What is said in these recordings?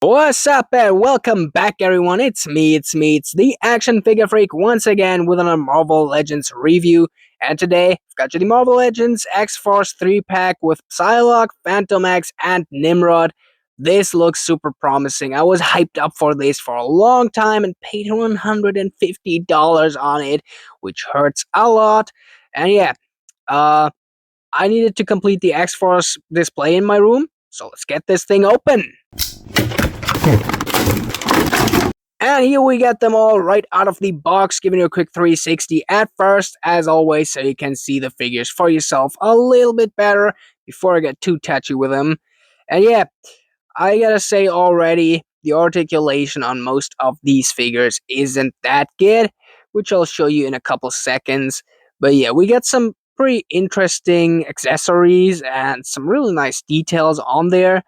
What's up and welcome back everyone, it's the Action Figure Freak once again with another Marvel Legends review. And today, I've got you the Marvel Legends X-Force 3-pack with Psylocke, Fantomex, and Nimrod. This looks super promising. I was hyped up for this for a long time and paid $150 on it, which hurts a lot. And yeah, I needed to complete the X-Force display in my room, so let's get this thing open. And here we get them all right out of the box, giving you a quick 360 at first, as always, so you can see the figures for yourself a little bit better before I get too touchy with them. And yeah, I gotta say already, the articulation on most of these figures isn't that good, which I'll show you in a couple seconds. But yeah, we get some pretty interesting accessories and some really nice details on there.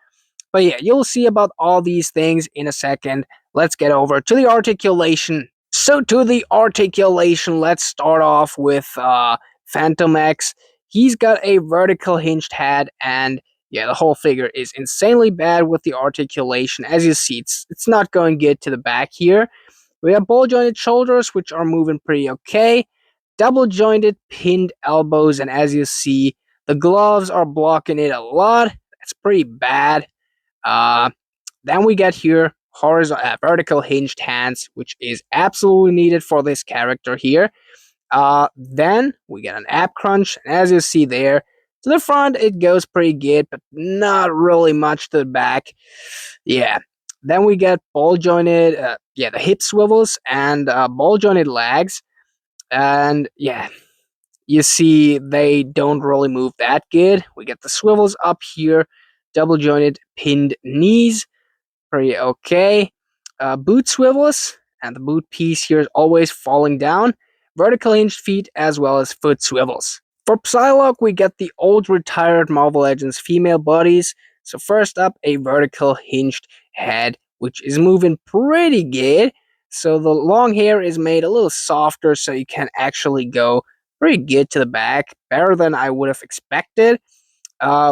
But yeah, you'll see about all these things in a second. Let's get over to the articulation. So to the articulation, let's start off with Fantomex. He's got a vertical hinged head, and yeah, the whole figure is insanely bad with the articulation. As you see, it's not going good to the back here. We have ball jointed shoulders, which are moving pretty okay. Double jointed pinned elbows, and as you see, the gloves are blocking it a lot. That's pretty bad. Uh, then we get here horizontal, vertical hinged hands, which is absolutely needed for this character here. Then we get an ab crunch, and as you see there, to the front it goes pretty good, but not really much to the back. Yeah. Then we get ball jointed, the hip swivels and ball jointed legs, and yeah, you see they don't really move that good. We get the swivels up here, double jointed pinned knees, pretty okay. Boot swivels, and the boot piece here is always falling down. Vertical hinged feet as well as foot swivels. For Psylocke, we get the old retired Marvel Legends female bodies. So first up, a vertical hinged head, which is moving pretty good. So the long hair is made a little softer so you can actually go pretty good to the back, better than I would have expected.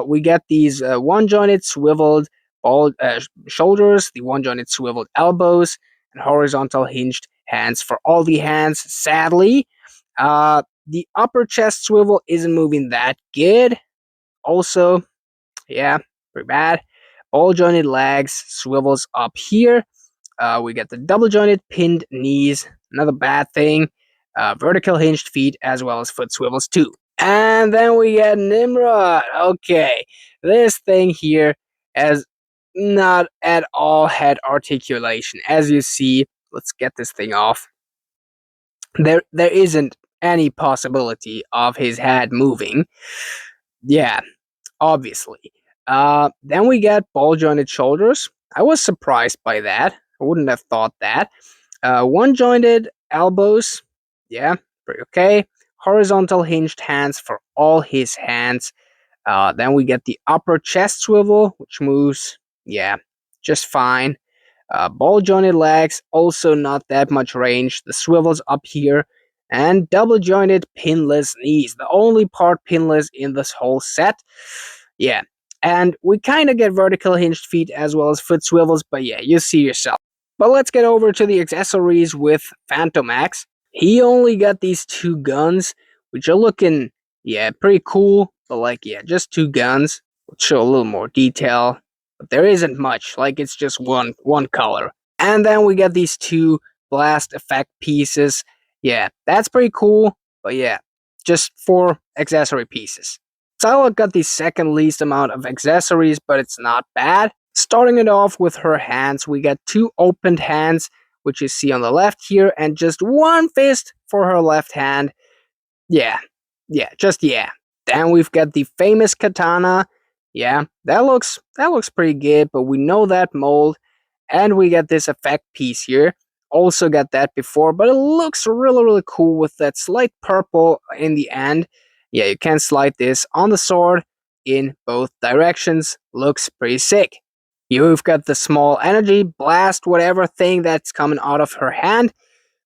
We get these one-jointed swiveled shoulders, the one-jointed swiveled elbows, and horizontal hinged hands for all the hands. Sadly, the upper chest swivel isn't moving that good. Also, yeah, pretty bad. Ball jointed legs, swivels up here. We get the double jointed pinned knees, another bad thing. Vertical hinged feet as well as foot swivels too. And then we get Nimrod. Okay, this thing here has not at all head articulation. As you see, let's get this thing off. There isn't any possibility of his head moving. Yeah, obviously. Then we get ball jointed shoulders. I was surprised by that. I wouldn't have thought that. One jointed elbows. Yeah, pretty okay. Horizontal hinged hands for all his hands. Then we get the upper chest swivel, which moves, yeah, just fine. Ball jointed legs, also not that much range. The swivels up here. And double jointed pinless knees, the only part pinless in this whole set. Yeah, and we kind of get vertical hinged feet as well as foot swivels, but yeah, you see yourself. But let's get over to the accessories with Fantomex. He only got these two guns, which are looking, yeah, pretty cool, but like, yeah, just two guns. We'll show a little more detail, but there isn't much, like it's just one color. And then we get these two blast effect pieces. Yeah, that's pretty cool, but yeah, just four accessory pieces. Psylocke got the second least amount of accessories, but it's not bad. Starting it off with her hands, we get two opened hands, which you see on the left here, and just one fist for her left hand. Yeah, just yeah. Then we've got the famous katana. Yeah, that looks pretty good, but we know that mold. And we get this effect piece here. Also got that before, but it looks really cool with that slight purple in the end. Yeah, you can slide this on the sword in both directions. Looks pretty sick. You've got the small energy blast, whatever thing that's coming out of her hand.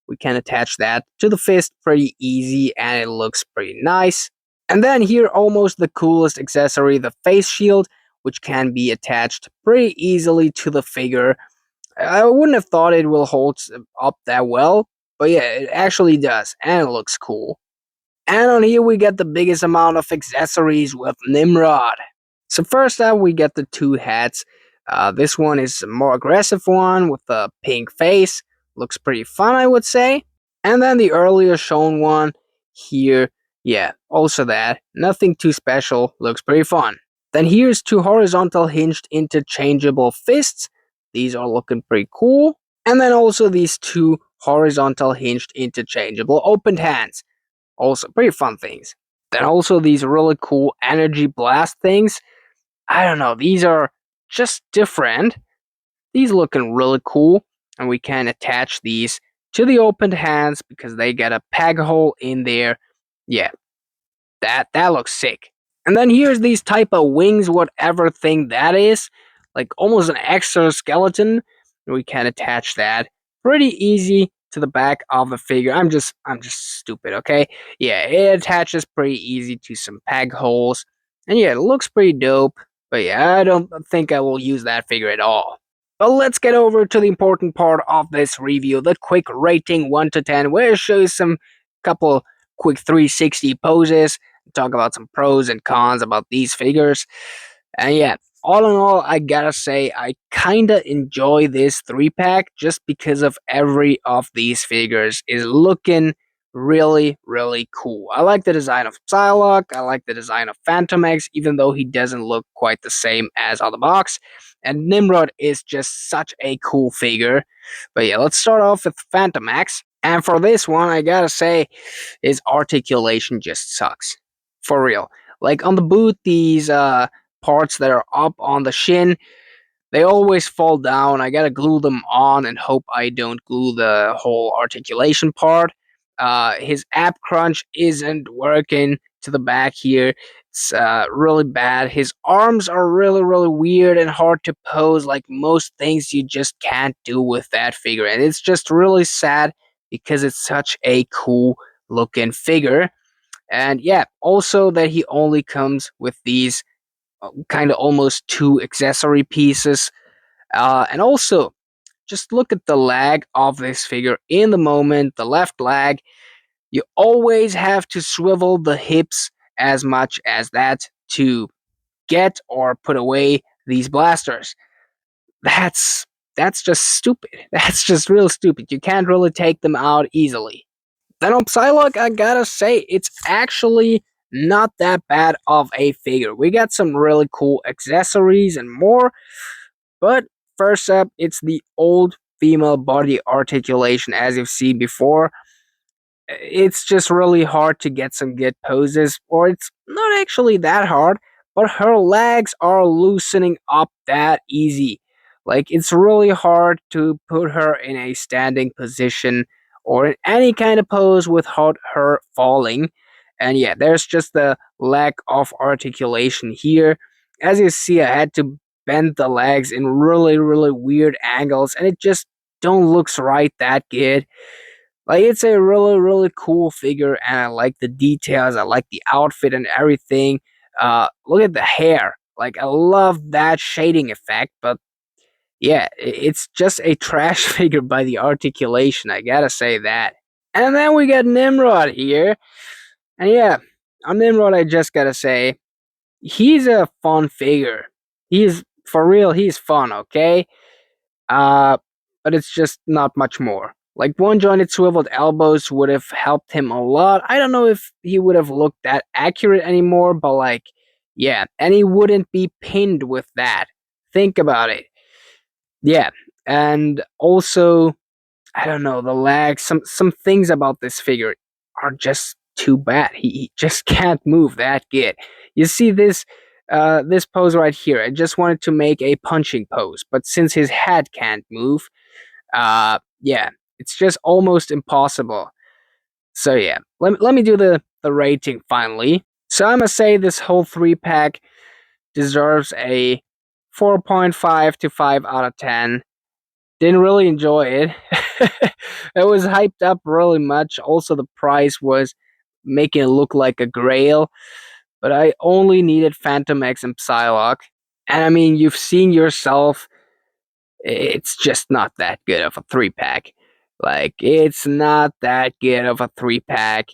We can attach that to the fist pretty easy, and it looks pretty nice. And then here, almost the coolest accessory, the face shield, which can be attached pretty easily to the figure. I wouldn't have thought it will hold up that well, but yeah, it actually does, and it looks cool. And on here we get the biggest amount of accessories with Nimrod. So first up we get the two hats. This one is a more aggressive one with a pink face. Looks pretty fun, I would say. And then the earlier shown one here, yeah, also that. Nothing too special, looks pretty fun. Then here's two horizontal hinged interchangeable fists. These are looking pretty cool. And then also these two horizontal hinged interchangeable opened hands. Also pretty fun things. Then also these really cool energy blast things. I don't know, these are just different. These looking really cool, and we can attach these to the opened hands because they get a peg hole in there. Yeah, that looks sick. And then here's these type of wings, whatever thing that is, like almost an exoskeleton. We can attach that pretty easy to the back of the figure. I'm just stupid, okay? Yeah, it attaches pretty easy to some peg holes. And yeah, it looks pretty dope. But yeah, I don't think I will use that figure at all. But let's get over to the important part of this review, the quick rating 1 to 10, where it shows some couple quick 360 poses, talk about some pros and cons about these figures. And yeah, all in all, I gotta say, I kinda enjoy this 3-pack just because of every of these figures is looking really, really cool. I like the design of Psylocke, I like the design of Fantomex, even though he doesn't look quite the same as on the box. And Nimrod is just such a cool figure. But yeah, let's start off with Fantomex. And for this one, I gotta say, his articulation just sucks. For real. Like on the boot, these parts that are up on the shin, they always fall down. I gotta glue them on and hope I don't glue the whole articulation part. His ab crunch isn't working to the back here. It's really bad. His arms are really, really weird and hard to pose. Like most things, you just can't do with that figure. And it's just really sad because it's such a cool looking figure. And yeah, also that he only comes with these kind of almost two accessory pieces. And also, just look at the lag of this figure in the moment, the left lag. You always have to swivel the hips as much as that to get or put away these blasters. That's that's just stupid. That's just real stupid. You can't really take them out easily. Then on Psylocke, I gotta say, it's actually not that bad of a figure. We got some really cool accessories and more, but first up, it's the old female body articulation as you've seen before. It's just really hard to get some good poses, or it's not actually that hard, but her legs are loosening up that easy. Like, it's really hard to put her in a standing position or in any kind of pose without her falling. And yeah, there's just the lack of articulation here. As you see, I had to bend the legs in really, really weird angles, and it just don't looks right that good. Like, it's a really, really cool figure, and I like the details. I like the outfit and everything. Look at the hair. Like, I love that shading effect, but yeah, it's just a trash figure by the articulation. I gotta say that. And then we got Nimrod here. And yeah, on Nimrod, I just gotta say, he's a fun figure. He's, for real, he's fun, okay? Uh, but it's just not much more. Like one jointed swiveled elbows would have helped him a lot. I don't know if he would have looked that accurate anymore, but like, yeah, and he wouldn't be pinned with that. Think about it. Yeah, and also, I don't know, the lag. Some things about this figure are just too bad. He just can't move that good. You see this pose right here. I just wanted to make a punching pose, but since his head can't move, yeah, it's just almost impossible. So yeah, let me do the rating finally. So I'm gonna say this whole 3-pack deserves a 4.5 to 5 out of 10. Didn't really enjoy it. It was hyped up really much. Also, the price was making it look like a grail. But I only needed Fantomex and Psylocke. And I mean, you've seen yourself, it's just not that good of a 3 pack. Like, it's not that good of a 3 pack.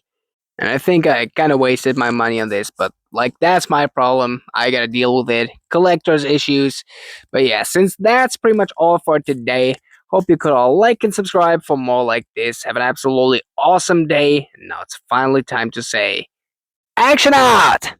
And I think I kind of wasted my money on this, but like, that's my problem. I gotta deal with it. Collector's issues. But yeah, since that's pretty much all for today, hope you could all like and subscribe for more like this. Have an absolutely awesome day. And now it's finally time to say, action out!